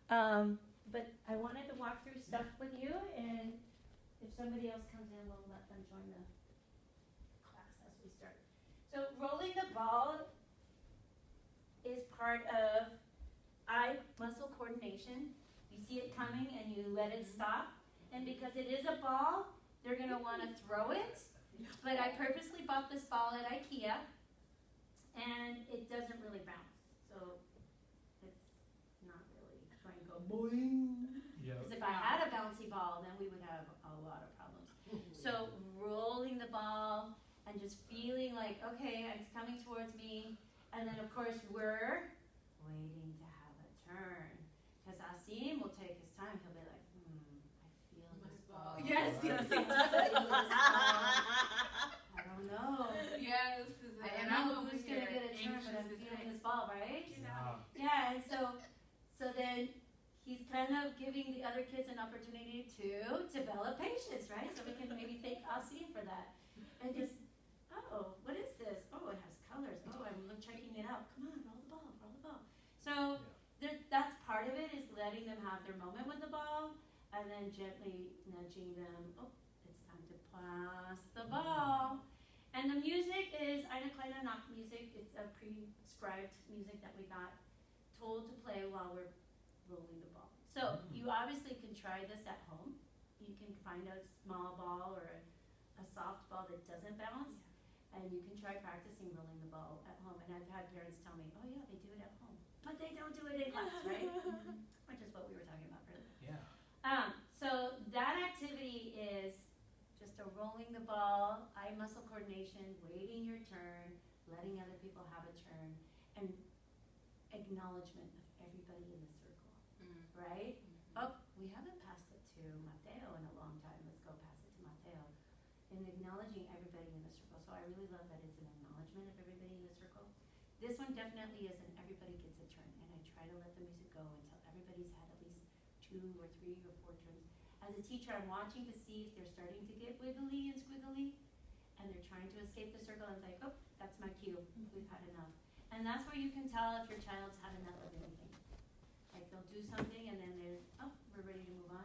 But I wanted to walk through stuff with you, and if somebody else comes in, we'll let them join the class as we start. So rolling the ball is part of eye muscle coordination. You see it coming and you let it stop. And because it is a ball, they're going to want to throw it. But I purposely bought this ball at IKEA, and it doesn't really bounce. So it's not really going to go boing. Because if I had a bouncy ball, then we would have a lot of problems. So rolling the ball and just feeling like, okay, it's coming towards me. And then, of course, we're waiting to have a turn. Because Asim will take his time. He'll be like, I feel this ball. Yes, yes. I don't know. Yes. I don't know who's going to get a turn, but I'm feeling this ball, right? Yeah, and so then he's kind of giving the other kids an opportunity to develop patience, right? So we can maybe thank Asim for that. And just, oh, what is this? Oh, it has colors. Oh, I'm checking it out. Come on, roll the ball, roll the ball. So that's part of it, is letting them have their moment with the ball, and then gently nudging them. Oh, it's time to pass the ball. And the music is Eine Kleine Nacht music. It's a prescribed music that we got told to play while we're rolling the ball. So you obviously can try this at home. You can find a small ball or a soft ball that doesn't bounce, and you can try practicing rolling the ball at home. And I've had parents tell me, oh yeah, they do it at home, but they don't do it in class, right? Which is what we were talking about earlier. Yeah. So that activity is just a rolling the ball, eye muscle coordination, waiting your turn, letting other people have a turn, and acknowledgement of everybody in the circle, right? Oh, we haven't passed it to Mateo in a long time. Let's go pass it to Mateo. And acknowledging everybody in the circle. So I really love that it's an acknowledgement of everybody in the circle. This one definitely is an everybody gets a turn, and I try to let the music go until everybody's had at least 2 or 3 or 4 turns. As a teacher, I'm watching to see if they're starting to get wiggly and squiggly, and they're trying to escape the circle. I'm like, oh, that's my cue. We've had enough. And that's where you can tell if your child's had enough of anything. Like they'll do something, and then they're, oh, we're ready to move on.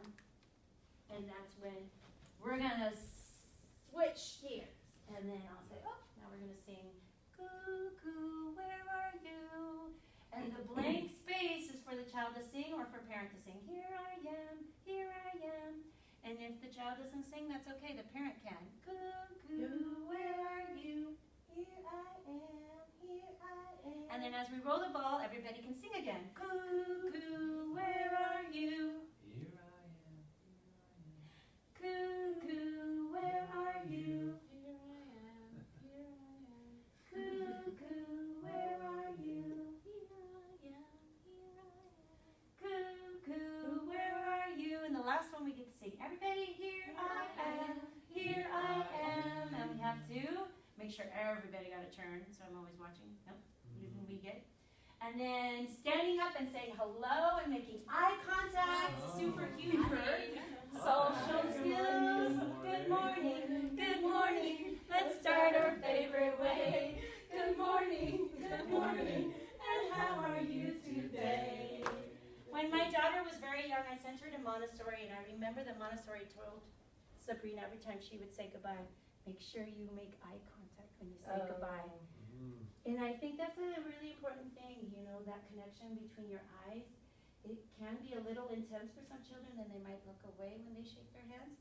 And that's when we're gonna switch gears. And then I'll say, oh, now we're gonna sing, cuckoo, where are you? And the blank space is for the child to sing or for parent to sing, here I am, here I am. And if the child doesn't sing, that's okay, the parent can. Cuckoo, where are you? Here I am, here I am. And then as we roll the ball, everybody can sing again. Cuckoo, where are you? Here I am, here I am. Cuckoo, where are you? Here I am, here I am. Cuckoo, where are you? Here I am, here I am. Cuckoo, where are you? And the last one we get to sing, everybody, here I am, here I am. And we have to make sure everybody got a turn, so I'm always watching. Nope, we get. And then standing up and saying hello and making eye contact, super huge for social skills. Good morning, good morning. Let's start our favorite way. Good morning, and how are you today? When my daughter was very young, I sent her to Montessori, and I remember that Montessori told Sabrina every time she would say goodbye, make sure you make eye contact when you say goodbye. And I think that's a really important thing, you know, that connection between your eyes. It can be a little intense for some children, and they might look away when they shake their hands.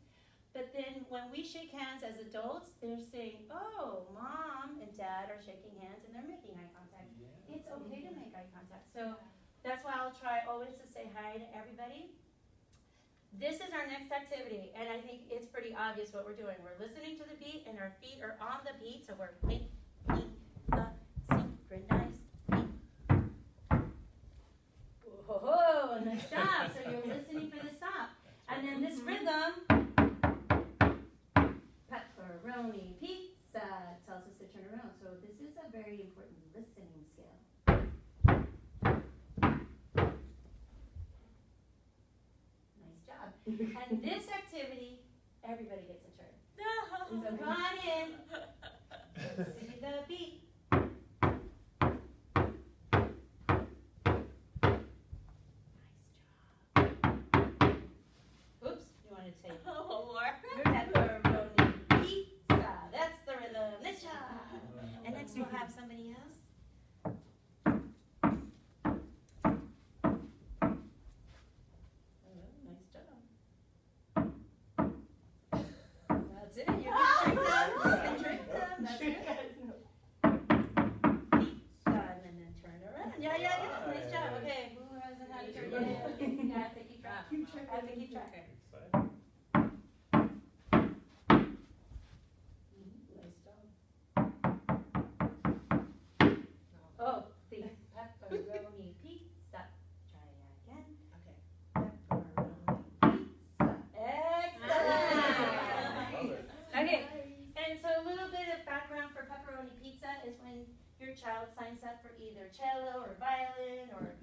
But then when we shake hands as adults, they're saying, oh, mom and dad are shaking hands, and they're making eye contact. Yeah. It's okay to make eye contact. So that's why I'll try always to say hi to everybody. This is our next activity, and I think it's pretty obvious what we're doing. We're listening to the beat, and our feet are on the beat, so we're making a synchronized beat. Whoa, nice job. So you're listening for the stop. And then this rhythm, pepperoni pizza, tells us to turn around. So this is a very important listening skill. Nice job. And this activity, everybody gets a turn. So come on in. See the beat. Nice job. I have to keep track. Okay. Excited. Nice job. Oh, the pepperoni pizza. Try again. Okay. Pepperoni pizza. Excellent. Love it. Okay, and so a little bit of background for pepperoni pizza is when your child signs up for either cello or violin or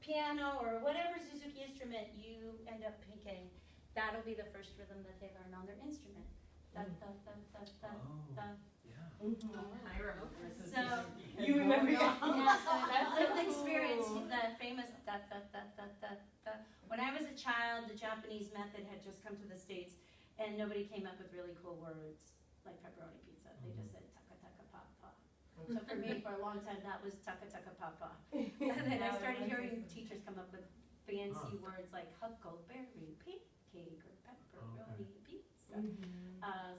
piano or whatever Suzuki instrument you end up picking. That'll be the first rhythm that they learn on their instrument. Da, da, da, da, da, da. Yeah. I remember. So, You remember? yeah, so that's the experience, the famous da, da, da, da, da, da. When I was a child, the Japanese method had just come to the States, and nobody came up with really cool words like pepperoni pizza. They just said taka taka pa pa. So for me, for a long time, that was taka taka pa pa. And then I started hearing teachers come up with fancy words like huckleberry pancake or pepperoni pizza.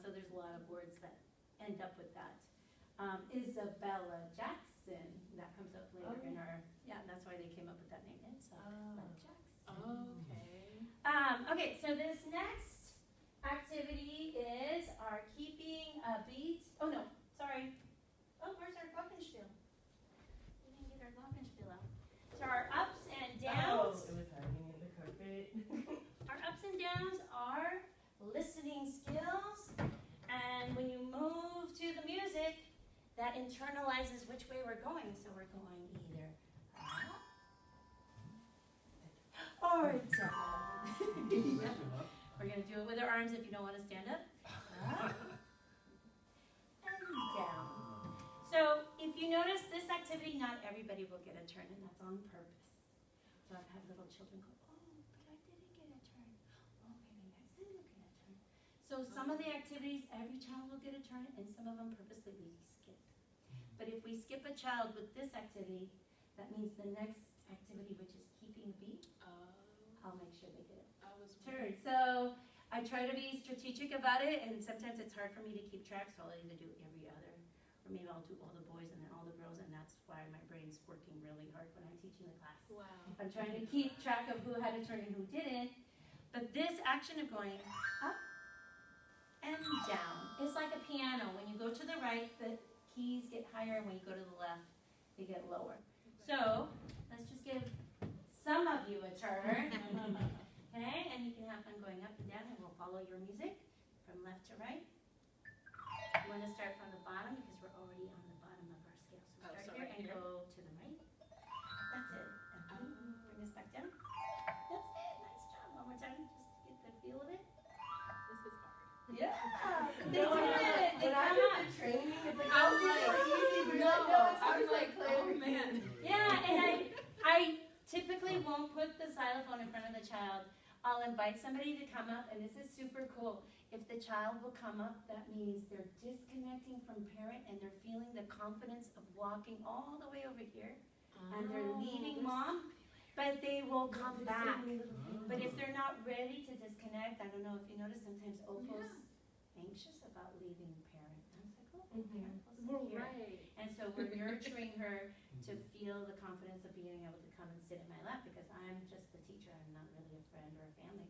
So there's a lot of words that end up with that. Isabella Jackson, that comes up later in our, that's why they came up with that name, Isabella Jackson. Okay. Okay, so this next activity is our keeping a beat. Oh no, sorry. Oh, where's our glockenspiel? We didn't get our glockenspiel out. So our ups and downs. It was hanging in the carpet. Our ups and downs are listening skills, and when you move to the music, that internalizes which way we're going. So we're going either up or down. We're going to do it with our arms if you don't want to stand up. Up and down. So if you notice this activity, not everybody will get a turn, and that's on purpose. So I've had little children go, oh, but I didn't get a turn. Okay, maybe next time you'll get a turn. So some of the activities, every child will get a turn, and some of them purposely we skip. But if we skip a child with this activity, that means the next activity, which is keeping a beat, I'll make sure they get a turn. So I try to be strategic about it, and sometimes it's hard for me to keep track, so I'll either do every other, or maybe I'll do all the boys and then all the girls, and that's why my brain's working really hard when I'm teaching the class. Wow. I'm trying to keep track of who had a turn and who didn't, but this action of going up and down is like a piano. When you go to the right, the keys get higher, and when you go to the left, they get lower. So let's just give some of you a turn. Okay, and you can have fun going up and down, and we'll follow your music from left to right. You want to start from the bottom because we're already on the bottom of our scale. So start here and go to the right. That's it. And bring us back down. That's it. Nice job. One more time, just to get the feel of it. This is hard. Yeah. They do it. They come up. Training, it's like, I was like, I was like, oh man. Yeah, and I typically won't put the xylophone in front of the child. I'll invite somebody to come up, and this is super cool. If the child will come up, that means they're disconnecting from parent, and they're feeling the confidence of walking all the way over here, and they're leaving mom, but they will come back. But if they're not ready to disconnect, I don't know if you notice, sometimes Opal's anxious about leaving parent. I was like, oh, parent will sit here. Right. And so we're nurturing her to feel the confidence of being able to come and sit in my lap, because I'm just the teacher. I'm not really a friend or a family.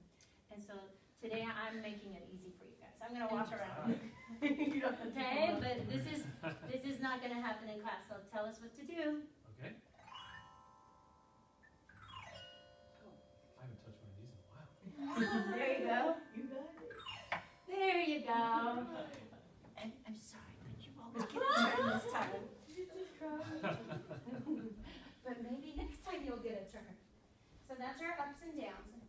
And so today I'm making it easy for you guys. I'm going to walk around. Okay, but this is not going to happen in class. So tell us what to do. Okay. I haven't touched one of these in a while. There you go. You got it. There you go. And I'm sorry, but you won't get a turn this time. But maybe next time you'll get a turn. So that's our ups and downs.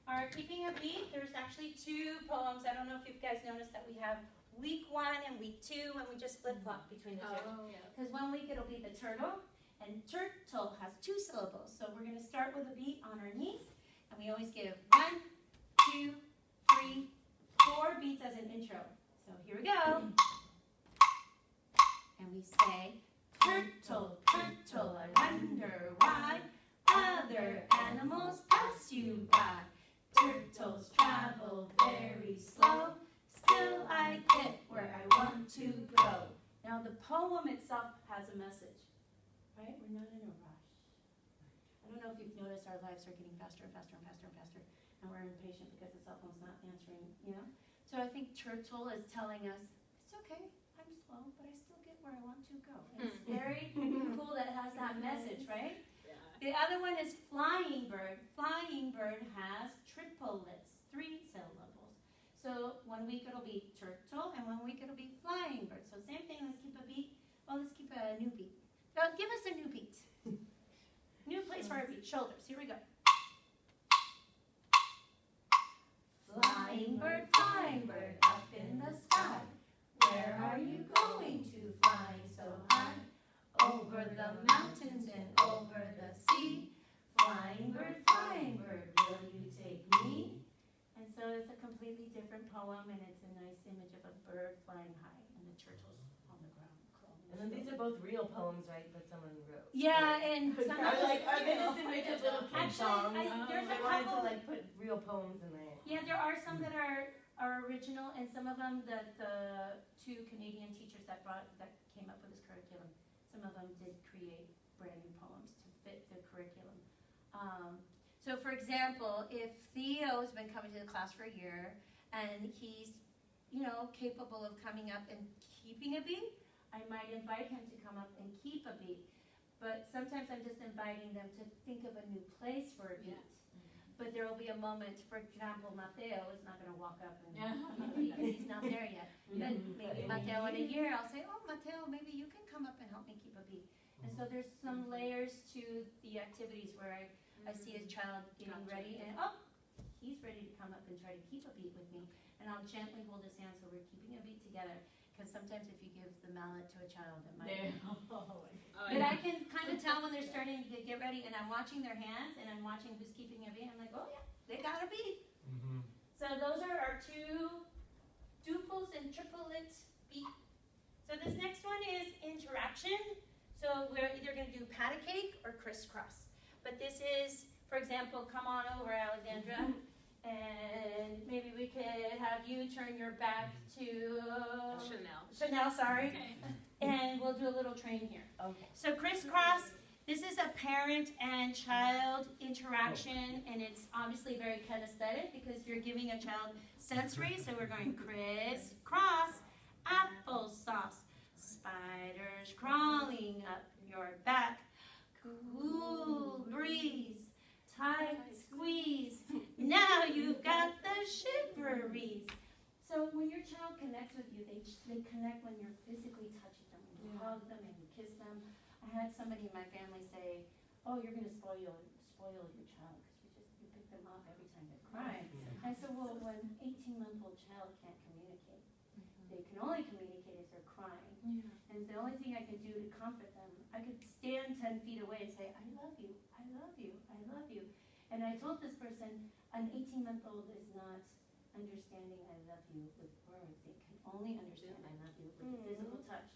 Our keeping a beat, there's actually two poems. I don't know if you guys noticed that we have week 1 and week 2, and we just flip-flop between the two. Oh, yeah. Because 1 week it'll be the turtle, and turtle has 2 syllables. So we're going to start with a beat on our knees, and we always give 1, 2, 3, 4 beats as an intro. So here we go. And we say, turtle, turtle, I wonder why other animals pass you by. Turtles travel very slow, still I get where I want to go. Now the poem itself has a message, right? We're not in a rush. I don't don't know if you've noticed our lives are getting faster and faster and faster and faster, and we're impatient because the cell phone's not answering, you know? So I think Turtle is telling us, it's okay, I'm slow, but I still get where I want to go. It's very cool that it has that message, right? Yeah. The other one is Flying Bird. Flying Bird has triplets, 3 syllables. So 1 week it'll be turtle, and 1 week it'll be flying bird. So same thing, let's keep a beat. Oh, let's keep a new beat. Give us a new beat. New place for our beat. Shoulders, here we go. Flying bird, up in the sky. Where are you going to, flying so high? Over the mountains and over the sea. Flying bird, will you take me? And so it's a completely different poem, and it's a nice image of a bird flying high and the turtles on the ground. And then these are both real poems, right, that someone wrote? Yeah, and some I was like, of are they just images of little kid songs? there's a I wanted to couple. like put real poems in there. Yeah, there are some that are original, and some of them that the 2 Canadian teachers that came up with this curriculum, some of them did create brand new poems to fit the curriculum. So for example, if Theo's been coming to the class for a year, and he's, you know, capable of coming up and keeping a beat, I might invite him to come up and keep a beat. But sometimes I'm just inviting them to think of a new place for a beat. But there will be a moment, for example, Mateo is not going to walk up and keep a beat because he's not there yet. Then maybe Mateo in a year, I'll say, oh, Mateo, maybe you can come up and help me keep a beat. And so there's some layers to the activities where I see a child getting ready, and oh, he's ready to come up and try to keep a beat with me. And I'll gently hold his hand so we're keeping a beat together. Because sometimes if you give the mallet to a child, it might. But I can kind of tell when they're starting to get ready, and I'm watching their hands, and I'm watching who's keeping a beat. I'm like, oh yeah, they got a beat. So those are our 2 duples and triplets beat. So this next one is interaction. So we're either going to do pat a cake or crisscross. But this is, for example, come on over, Alexandra, and maybe we could have you turn your back to Chanel, sorry, Okay. and we'll do a little train here. Okay. So crisscross, this is a parent and child interaction, and it's obviously very kinesthetic because you're giving a child sensory. So we're going crisscross, applesauce, spiders crawling up your back, cool breeze, tight squeeze. Now you've got the shiveries. So when your child connects with you, they connect when you're physically touching them, when you hug them and you kiss them. I had somebody in my family say, "Oh, you're going to spoil your child because you pick them up every time they're crying." I said, "Well, when an 18-month-old child can't communicate, they can only communicate if they're crying. And the only thing I could do to comfort them, I could stand 10 feet away and say, I love you, I love you, I love you." And I told this person, an 18-month-old is not understanding I love you with words. They can only understand I love you with the physical touch.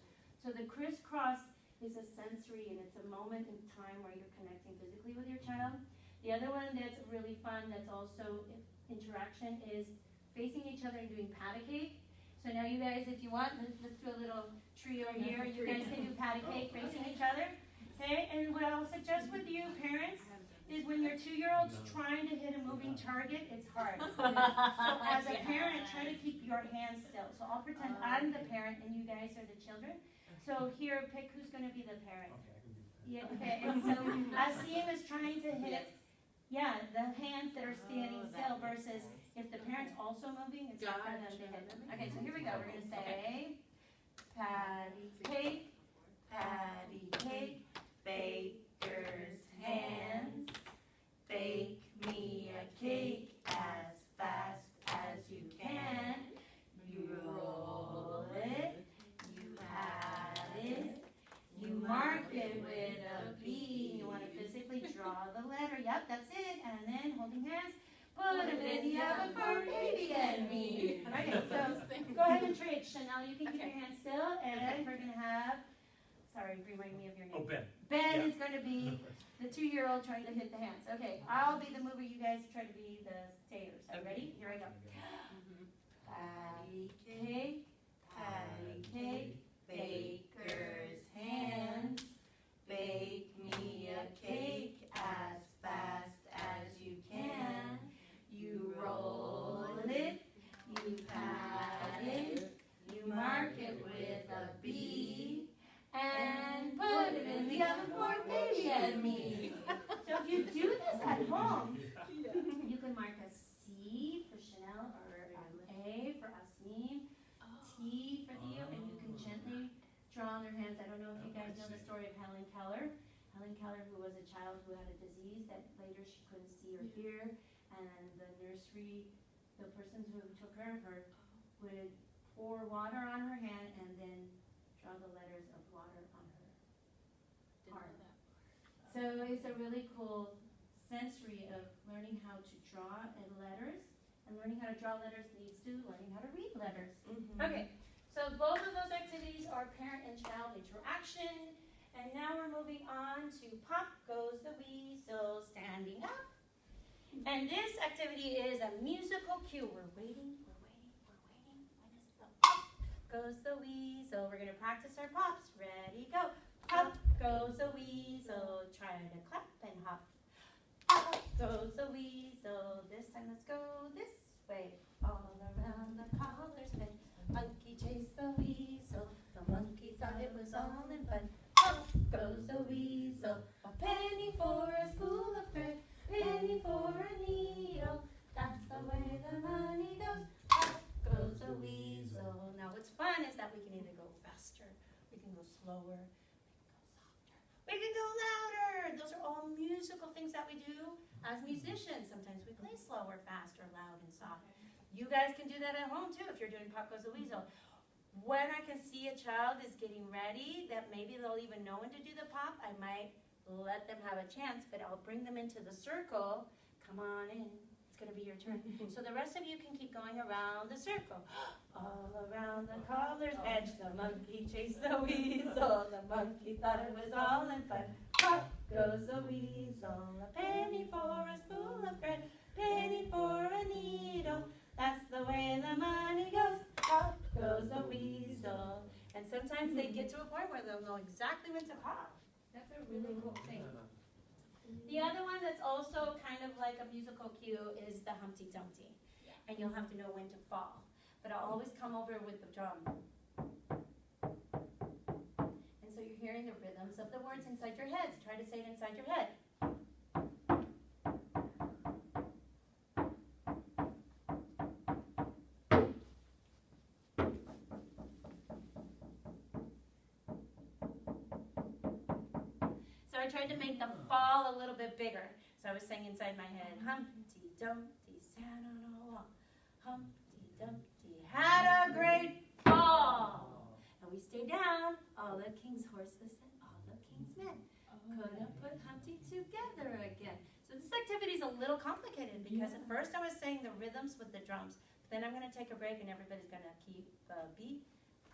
So the crisscross is a sensory, and it's a moment in time where you're connecting physically with your child. The other one that's really fun, that's also interaction, is facing each other and doing pat a cake. So now you guys, if you want, let's do a little trio here. You guys can do pat a cake facing each other. Okay, and what I'll suggest with you, parents, is when your 2-year-old's trying to hit a moving target, it's hard. So as a parent, try to keep your hands still. So I'll pretend I'm the parent and you guys are the children. So here, pick who's going to be the parent. Yeah, okay, and so Asim is trying to hit, the hands that are standing still versus if the parent's also moving, it's hard for them to hit them. Okay, so here we go. We're going to say, patty cake, baker's hands, bake me a cake as fast as you can. You roll it, you pat it, you mark it with a B. You want to physically draw the letter. Yep, that's it. And then holding hands, put them in the oven for baby and me. Okay, so go ahead and trade. Chanel, you can keep your hands still, and we're going to have, sorry, remind me of your name. Oh, Ben. Ben is going to be the 2-year-old trying to hit the hands. Okay, I'll be the mover. You guys try to be the stayers. Are you ready? Here I go. Patty cake, baker's hands. Bake me a cake as was a child who had a disease that later she couldn't see or hear, and the nursery, the person who took care of her would pour water on her hand and then draw the letters of water on her heart. So it's a really cool sensory of learning how to draw letters, and learning how to draw letters leads to learning how to read letters. Okay, so both of those activities are parent and child interaction, and now we're moving on to Pop Goes the Weasel, standing up. And this activity is a musical cue. We're waiting. When is the pop goes the weasel? We're gonna practice our pops. Ready, go. Pop goes the weasel. Try to clap and hop. Pop goes the weasel. This time let's go this way. All around the collar's been. Monkey chased the weasel. The monkey thought it was all in fun. Pop goes the weasel. A penny for a spool of thread. Penny for a needle. That's the way the money goes. Pop goes the weasel. Now what's fun is that we can either go faster, we can go slower, we can go louder. Those are all musical things that we do as musicians. Sometimes we play slower, faster, loud, and soft. You guys can do that at home too if you're doing Pop Goes the Weasel. When I can see a child is getting ready, that maybe they'll even know when to do the pop, I might let them have a chance, but I'll bring them into the circle. Come on in. It's going to be your turn. So the rest of you can keep going around the circle. All around the collar's edge, the monkey chased the weasel. The monkey thought it was all in fun. Pop goes the weasel. A penny for a spool of thread. Penny for a needle. That's the way the money goes. Pop goes the weasel. And sometimes they get to a point where they'll know exactly when to pop. That's a really cool thing. The other one that's also kind of like a musical cue is the Humpty Dumpty. And you'll have to know when to fall. But I'll always come over with the drum. And so you're hearing the rhythms of the words inside your head. Try to say it inside your head. I tried to make the fall a little bit bigger. So I was saying inside my head, Humpty Dumpty sat on a wall. Humpty Dumpty had a great fall. And we stayed down, all the king's horses and all the king's men. Couldn't put Humpty together again. So this activity is a little complicated because at first I was saying the rhythms with the drums. But then I'm going to take a break and everybody's going to keep the beat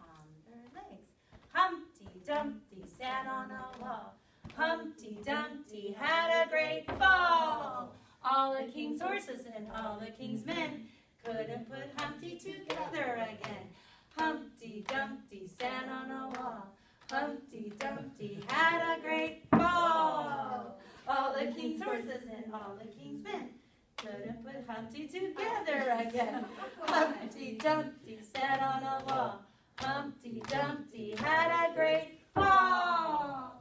on their legs. Humpty Dumpty sat on a wall. Humpty Dumpty had a great fall. All the king's horses and all the king's men couldn't put Humpty together again. Humpty Dumpty sat on a wall. Humpty Dumpty had a great fall. All the king's horses and all the king's men couldn't put Humpty together again. Humpty Dumpty sat on a wall. Humpty Dumpty had a great fall.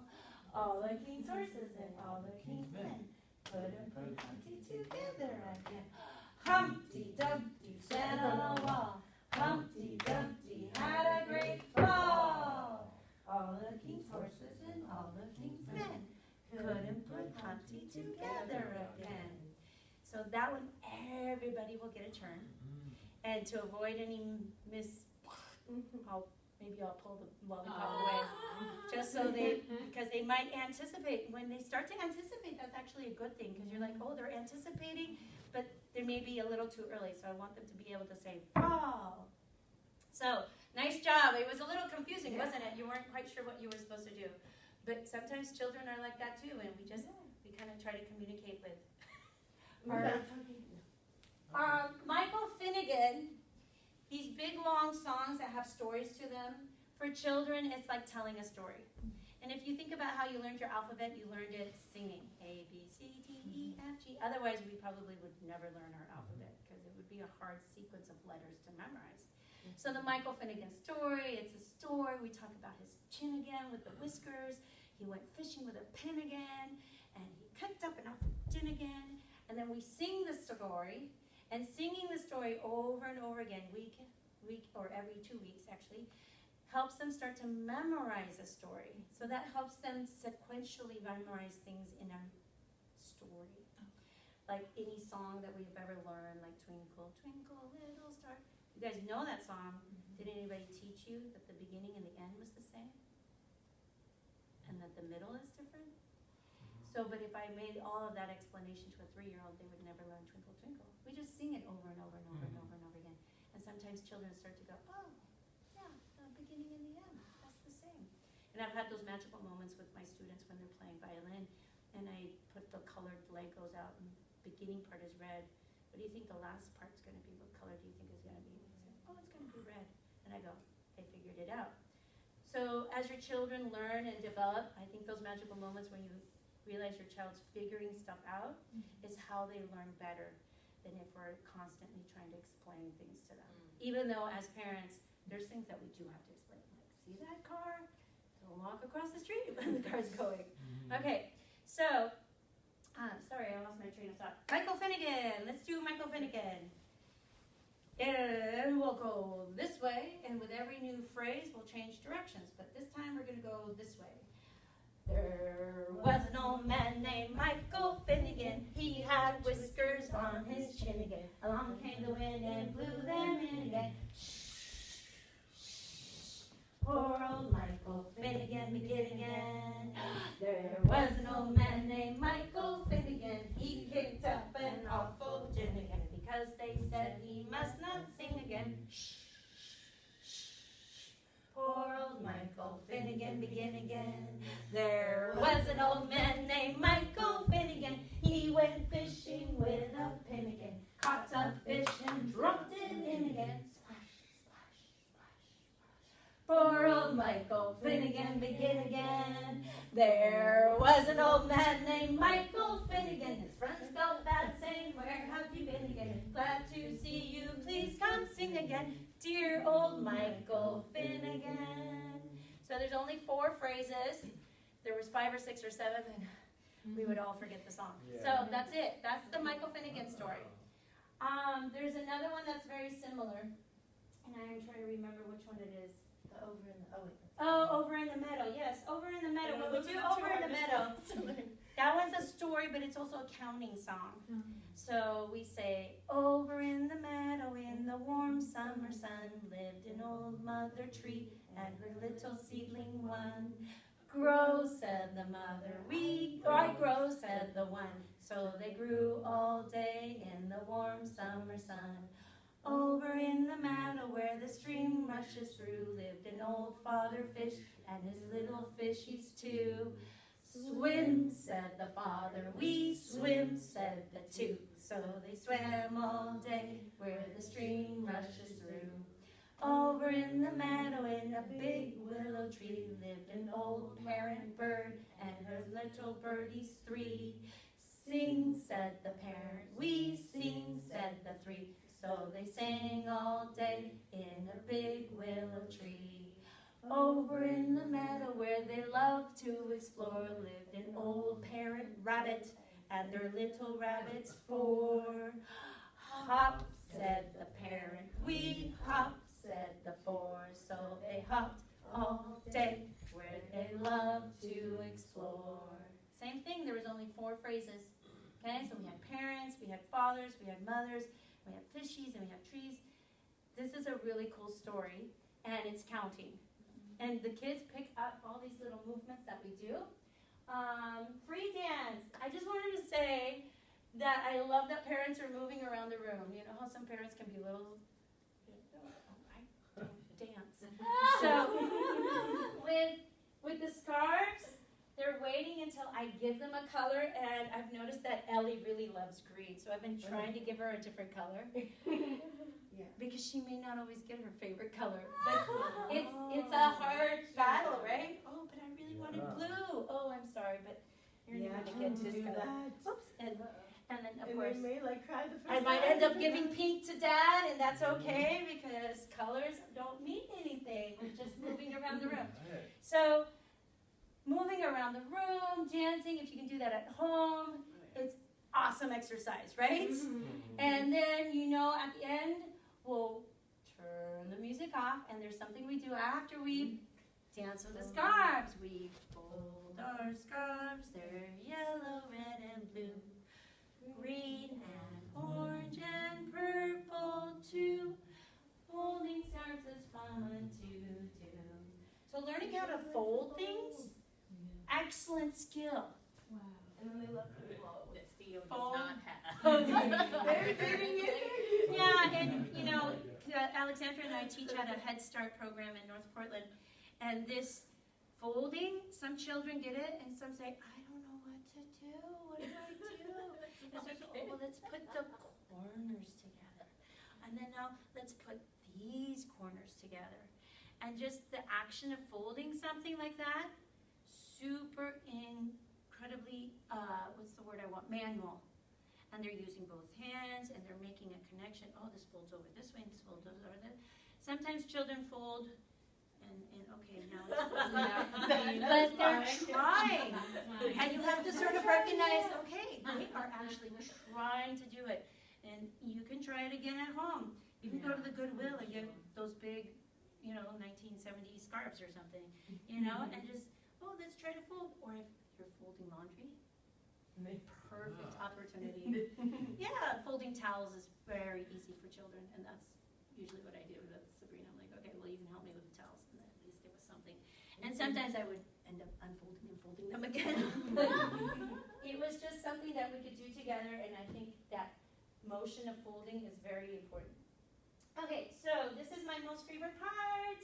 All the king's horses and all the king's men couldn't put Humpty together again. Humpty Dumpty sat on a wall. Humpty Dumpty had a great fall. All the king's horses and all the king's men couldn't put Humpty together again. So that one, everybody will get a turn. And to avoid any maybe I'll pull the lollipop away, just so because they might anticipate. When they start to anticipate, that's actually a good thing, because you're like, oh, they're anticipating, but they may be a little too early, so I want them to be able to say, fall. So, nice job. It was a little confusing, wasn't it? You weren't quite sure what you were supposed to do. But sometimes children are like that too, and we kind of try to communicate with Michael Finnegan. These big, long songs that have stories to them, for children, it's like telling a story. And if you think about how you learned your alphabet, you learned it singing. A, B, C, D, E, F, G. Otherwise, we probably would never learn our alphabet, because it would be a hard sequence of letters to memorize. So the Michael Finnegan story, it's a story. We talk about his chin again with the whiskers. He went fishing with a pin again, and he kicked up and off the chin again. And then we sing the story. And singing the story over and over again, week or every 2 weeks actually, helps them start to memorize a story. So that helps them sequentially memorize things in a story. Like any song that we've ever learned, like Twinkle, Twinkle, Little Star. You guys know that song. Did anybody teach you that the beginning and the end was the same? And that the middle is different? So, but if I made all of that explanation to a 3-year-old, they would never learn Twinkle, Twinkle. We just sing it over and over and over and over and over again. And sometimes children start to go, oh, yeah, the beginning and the end, that's the same. And I've had those magical moments with my students when they're playing violin, and I put the colored Legos out, and the beginning part is red. What do you think the last part's gonna be? What color do you think is gonna be? They say, oh, it's gonna be red. And I go, I figured it out. So as your children learn and develop, I think those magical moments when you realize your child's figuring stuff out is how they learn better than if we're constantly trying to explain things to them. Even though as parents, there's things that we do have to explain. Like, see that car? Don't walk across the street when the car's going. Okay, so, sorry, I lost my train of thought. Michael Finnegan, let's do Michael Finnegan. And we'll go this way, and with every new phrase, we'll change directions. But this time we're gonna go this way. There was an old man named Michael Finnegan. He had whiskers on his chin again. Along came the wind and blew them in again. Shh, shh. Poor old Michael Finnegan begin again. There was an old man named Michael Finnegan. He kicked up an awful gin again because they said he must not sing again. Shh. Poor old Michael Finnegan begin again. There was an old man named Michael Finnegan. He went fishing with a pin again. Caught a fish and dropped it in again. Splash, splash, splash, splash. Poor old Michael Finnegan begin again. There was an old man named Michael Finnegan. His friends felt bad saying, where have you been again? Glad to see you, please come sing again. Dear old Michael Finnegan. So there's only 4 phrases. If there was 5 or 6 or 7, then we would all forget the song. Yeah. So that's it. That's the Michael Finnegan story. There's another one that's very similar, and I'm trying to remember which one it is. Over in the meadow. Yes, over in the meadow. When we do over in the meadow, that one's a story, but it's also a counting song. So we say, over in the meadow in the warm summer sun lived an old mother tree and her little seedling one. Grow, said the mother, I grow, said the one. So they grew all day in the warm summer sun. Over in the meadow where the stream rushes through lived an old father fish and his little fishies too. Swim, said the father, we swim, said the two. So they swam all day where the stream rushes through. Over in the meadow in a big willow tree lived an old parent bird and her little birdies 3. Sing, said the parent, we sing, said the 3. So they sang all day in a big willow tree. Over in the meadow where they loved to explore lived an old parent rabbit and their little rabbits 4. Hop, said the parent, we hop, said the 4. So they hopped all day where they loved to explore. Same thing, there was only 4 phrases. Okay, so we had parents, we had fathers, we had mothers, we have fishies, and we have trees. This is a really cool story, and it's counting. And the kids pick up all these little movements that we do. Free dance. I just wanted to say that I love that parents are moving around the room. You know how some parents can be little, I don't dance. So with the scarves, they're waiting until I give them a color, and I've noticed that Ellie really loves green, so I've been trying to give her a different color. Because she may not always get her favorite color. But it's a hard battle, right? Oh, but I really wanted blue. Oh, I'm sorry, but you're not going to get this color. Oops. And then, of course, I might end up giving pink to Dad, and that's okay, because colors don't mean anything. We're just moving around the room. So, moving around the room, dancing, if you can do that at home, it's awesome exercise, right? And then, at the end, we'll turn the music off, and there's something we do after we dance with the scarves. We fold our scarves, they're yellow, red, and blue, green and orange and purple too. Folding scarves is fun to do. So learning how to fold things, excellent skill. And then they love the clothes. That Theo does Fold. not have. They're giving it. Yeah, and you know, Alexandra and I teach at a Head Start program in North Portland, and this folding, some children get it, and some say, I don't know what to do. What do I do? And so, oh, well, let's put the corners together, and then now let's put these corners together, and just the action of folding something like that, super incredibly, what's the word I want? Manual. And they're using both hands, and they're making a connection. Oh, this folds over this way, and this folds over there. Sometimes children fold, and okay, now it's folding out. But they're trying. And you have to sort of recognize, okay, they are actually trying to do it. And you can try it again at home. You can go to the Goodwill and get those big, 1970s scarves or something, and just, oh, let's try to fold. Or if you're folding laundry, perfect opportunity. Yeah, folding towels is very easy for children, and that's usually what I do with Sabrina. I'm like, okay, well, you can help me with the towels, and then at least there was something. And sometimes I would end up unfolding and folding them again. It was just something that we could do together, and I think that motion of folding is very important. Okay, so this is my most favorite part.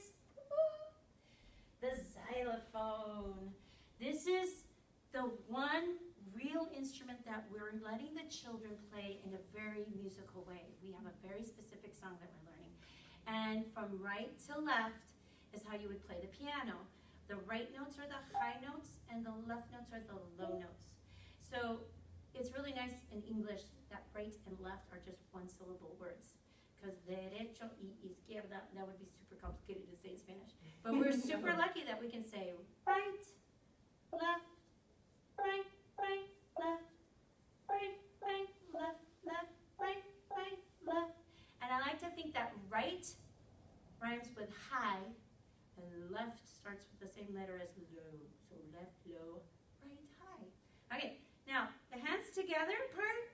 The xylophone. This is the one real instrument that we're letting the children play in a very musical way. We have a very specific song that we're learning. And from right to left is how you would play the piano. The right notes are the high notes, and the left notes are the low notes. So it's really nice in English that right and left are just one-syllable words. Because derecho y izquierda, that would be super complicated to say in Spanish. But we're super lucky that we can say right, left, right, right, left, right, right, left, left, right, right, left. And I like to think that right rhymes with high, and left starts with the same letter as low. So left, low, right, high. Okay, now the hands together part,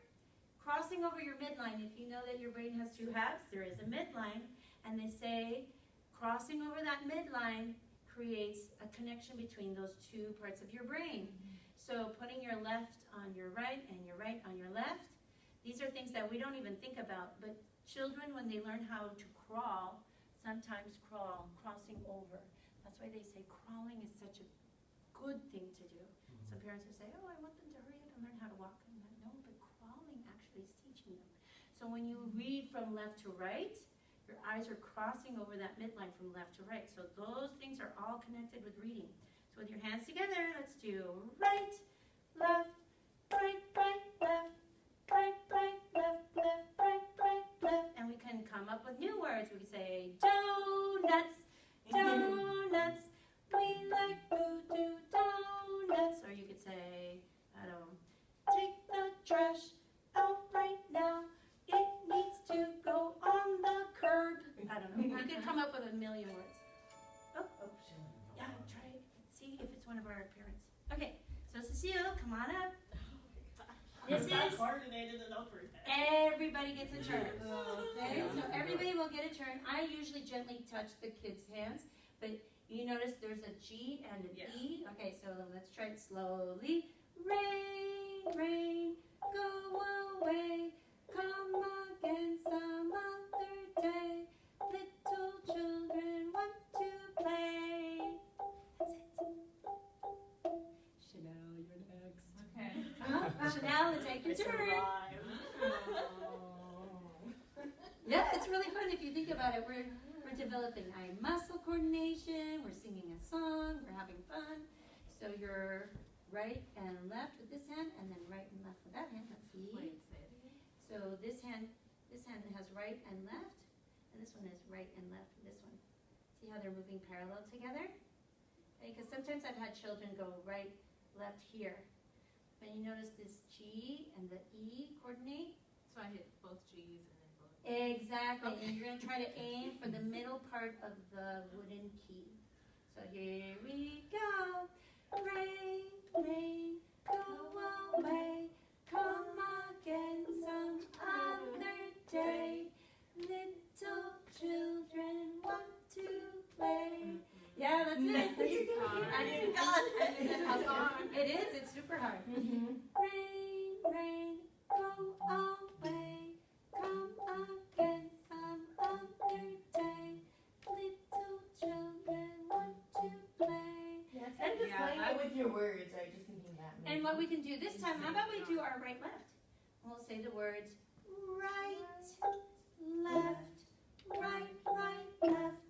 crossing over your midline. If you know that your brain has two halves, there is a midline, and they say crossing over that midline creates a connection between those two parts of your brain. So putting your left on your right and your right on your left, these are things that we don't even think about, but children, when they learn how to crawl, sometimes crawl, crossing over. That's why they say crawling is such a good thing to do. Some parents will say, oh, I want them to hurry up and learn how to walk. I'm like, no, but crawling actually is teaching them. So when you read from left to right, your eyes are crossing over that midline from left to right. So those things are all connected with reading. So with your hands together, let's do right, left, right, right, left, right, right, left, left, right, right, left. And we can come up with new words. We can say donuts, donuts. We like voodoo donuts. Or you could say, I don't know, take the trash out right now. It needs to go on the curb. I don't know. You could come up with a million words. Oh, yeah, try it. See if it's one of our parents. Okay, so Cecile, come on up. This is coordinated enough for that. everybody gets a turn. Okay, so everybody will get a turn. I usually gently touch the kids' hands, but you notice there's a G and an E. Okay, so let's try it slowly. Rain, rain, go away. Come again some other day. Little children want to play. That's it. Chanel, you're next. Okay. Chanel, take your turn. Yeah, it's really fun if you think about it. We're developing eye muscle coordination. We're singing a song. We're having fun. So you're right and left with this hand, and then right and left with that hand. Let's see. Wait, say it again. So this hand has right and left, and this one is right and left with this one. See how they're moving parallel together? Okay, because sometimes I've had children go right, left here. But you notice this G and the E coordinate? So I hit both G's and then both Exactly, and you're gonna try to aim for the middle part of the wooden key. So here we go. Rain, rain, go away. Come again some other day. Little children want to play. Yeah, that's it. It's hard. It is. It's super hard. Mm-hmm. Rain, rain, go away. Come again some other day. Little children want to play. And just playing it with your words, right? Just thinking that. And what we can do this time, how about we do our right left? We'll say the words right, left, right, right, left,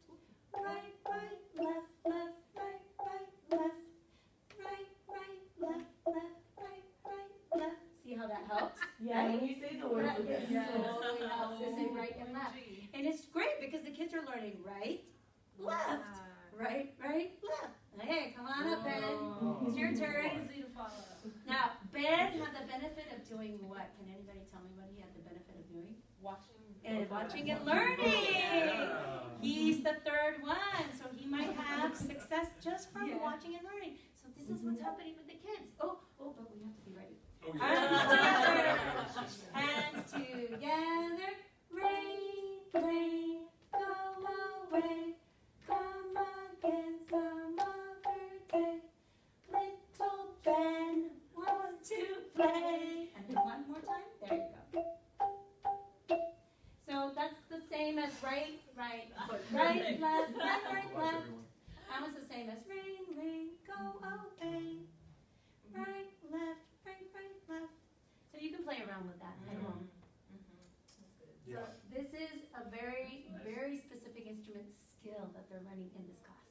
right, right, left, left, right, right, left, right, right, left, left, right, right, left. See how that helps? Yeah, when you say the words, Right, it yes. so So helps to say right and left. And it's great because the kids are learning right, left, right, right, left. Hey, come on up, Ben. It's your turn. Easy to follow. Now, Ben had the benefit of doing what? Can anybody tell me what he had the benefit of doing? Watching and learning. Yeah. He's the third one, so he might have success just from Yeah. watching and learning. So this is what's happening with the kids. Oh, but we have to be ready. Oh, Hands together, rain, rain, go away, come again some other day. Little Ben wants to play. And then one more time, there you go. So that's the same as right, right, right, left, right, right, left. That was the same as rain, rain, go away, right, left, right, right, left. So you can play around with that at home. So this is a very, very specific instrument skill that they're learning in this class.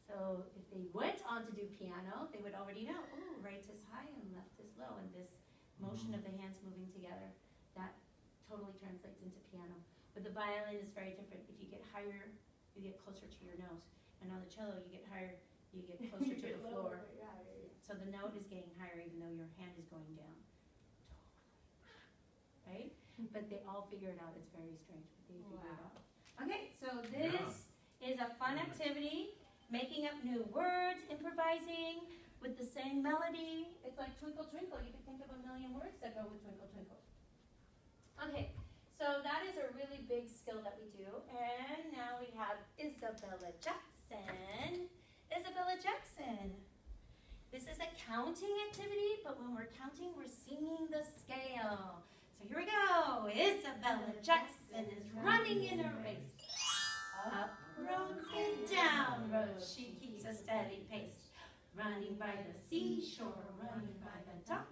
So if they went on to do piano, they would already know, oh, right is high and left is low, and this motion of the hands moving together, that totally translates into piano. With the violin, it's very different. If you get higher, you get closer to your nose. And on the cello, you get higher, you get closer to the floor. So the note is getting higher even though your hand is going down. Right? But they all figure it out. It's very strange, but they figure it out. Okay, so this is a fun activity, making up new words, improvising with the same melody. It's like Twinkle Twinkle. You could think of a million words that go with Twinkle Twinkle. Okay, so that is a really big skill that we do. And now we have Isabella Jackson. Isabella Jackson. This is a counting activity, but when we're counting, we're singing the scale. So here we go. Isabella Jackson is running in a race. Up roads and down roads, she keeps a steady pace. Running by the seashore, running by the dock.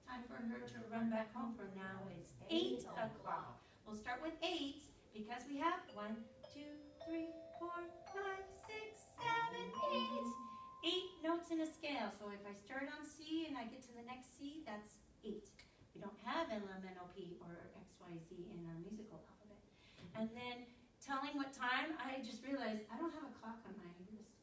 Time for her to run back home, for now it's 8 o'clock. We'll start with 8 because we have 1, 2, 3, 4, 5, 6, 7, 8. 8 notes in a scale. So if I start on C and I get to the next C, that's 8. We don't have LMNOP or XYZ in our musical alphabet. And then telling what time, I just realized I don't have a clock on my wrist.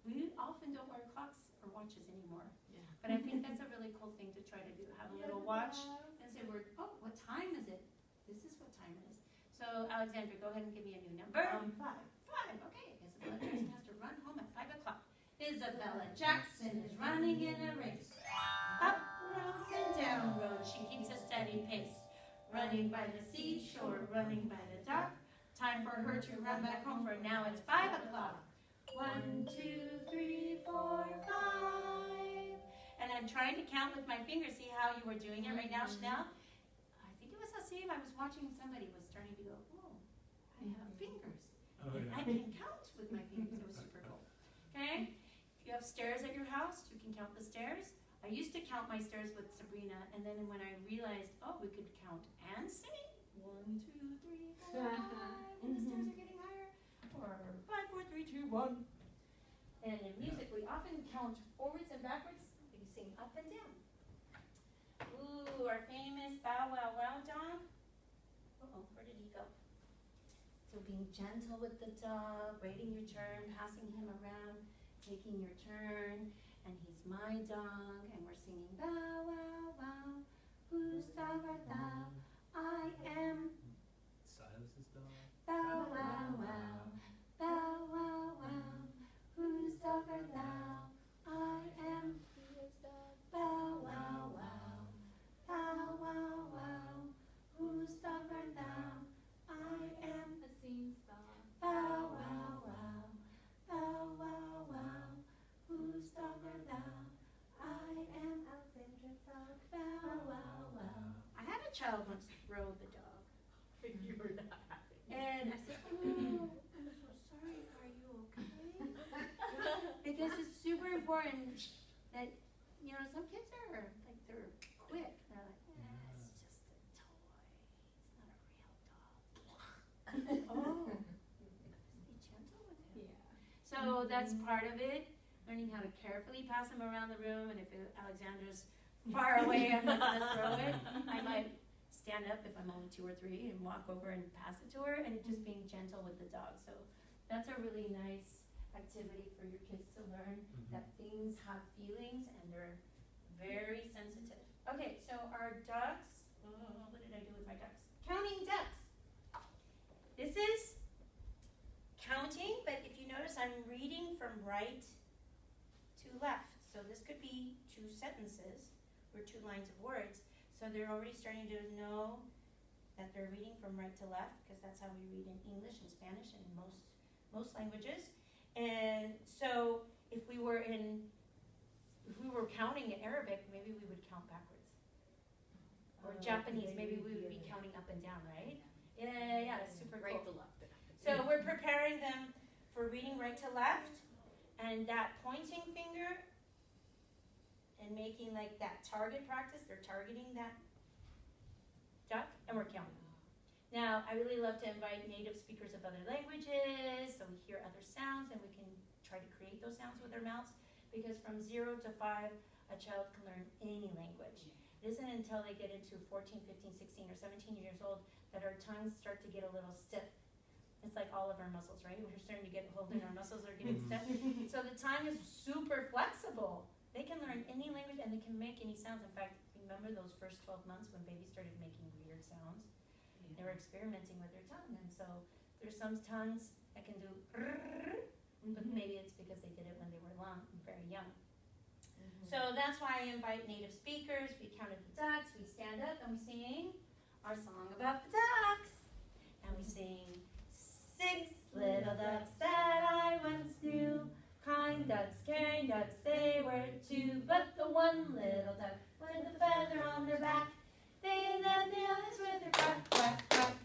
We often don't wear clocks or watches anymore. Yeah. But I think that's a really cool thing to try to do. Have a little watch and say, oh, what time is it? This is what time it is. So Alexandra, go ahead and give me a new number. 5. 5, okay. Isabella Jackson has to run home at 5 o'clock. Isabella Jackson is running in a race. Up roads and down roads, she keeps a steady pace. Running by the seashore, running by the dock. Time for her to run back home, for now it's 5 o'clock. 1, 2, 3, 4, 5. And I'm trying to count with my fingers. See how you were doing it right now, Chanel? I think it was the same. I was watching somebody was starting to go, oh, I have fingers. Oh, And I can count with my fingers. It was super cool. Okay? If you have stairs at your house, you can count the stairs. I used to count my stairs with Sabrina, and then when I realized, oh, we could count and sing. 1, 2, 3, 4, 5. And the stairs are getting higher. Or 5, 4, 3, 2, 1. And in music, we often count forwards and backwards. We sing up and down. Ooh, our famous Bow Wow Wow dog. Uh-oh, where did he go? So being gentle with the dog, waiting your turn, passing him around, taking your turn. And he's my dog, and we're singing Bow Wow Wow. Whose dog art thou? I am child wants to throw the dog. You were not happy. And I said, oh, I'm so sorry, are you okay? Because it's super important that, you know, some kids are, like, they're quick. They're like, it's just a toy. It's not a real dog. Oh, be gentle with him. Yeah. So that's part of it, learning how to carefully pass him around the room, and if Alexandra's far away, I'm not gonna throw it. I might stand up if I'm only 2 or 3 and walk over and pass it to her, and just being gentle with the dog. So that's a really nice activity for your kids to learn that things have feelings and they're very sensitive. Okay, so our ducks, what did I do with my ducks? Counting ducks. This is counting, but if you notice, I'm reading from right to left. So this could be 2 sentences or 2 lines of words. So they're already starting to know that they're reading from right to left, because that's how we read in English and Spanish and in most languages. And so if we were counting in Arabic, maybe we would count backwards. Or Japanese, maybe we would be counting up and down, right? Yeah, it's super Right cool. to left. So we're preparing them for reading right to left, and that pointing finger and making like that target practice, they're targeting that duck, and we're counting. Now, I really love to invite native speakers of other languages, so we hear other sounds and we can try to create those sounds with our mouths, because from 0 to 5, a child can learn any language. It isn't until they get into 14, 15, 16, or 17 years old that our tongues start to get a little stiff. It's like all of our muscles, right? We're starting to get holding, our muscles are getting stiff. So the tongue is super flexible. They can learn any language and they can make any sounds. In fact, remember those first 12 months when babies started making weird sounds? They were experimenting with their tongue, and so there's some tongues that can do, but maybe it's because they did it when they were very young. So that's why I invite native speakers. We counted the ducks, we stand up and we sing our song about the ducks. And we sing, 6 little ducks that I once knew, kind ducks, caring ducks, they were 2, but the one little duck with a feather on their back, they led the others with their quack, quack, quack,